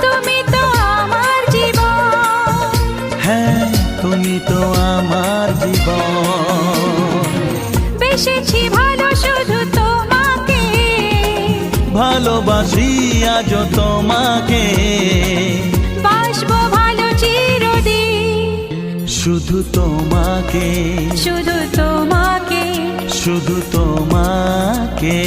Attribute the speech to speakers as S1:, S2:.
S1: তুমি তো আমার জীবন,
S2: হ্যাঁ তুমি তো আমার জীবন।
S1: বেসেছি ভালো শুধু তোমাকে,
S2: ভালোবাসি আজ তোমাকে,
S1: বাসবো ভালো চিরদিন।
S2: শুধু তোমাকে,
S1: শুধু তোমাকে,
S2: শুধু তোমাকে।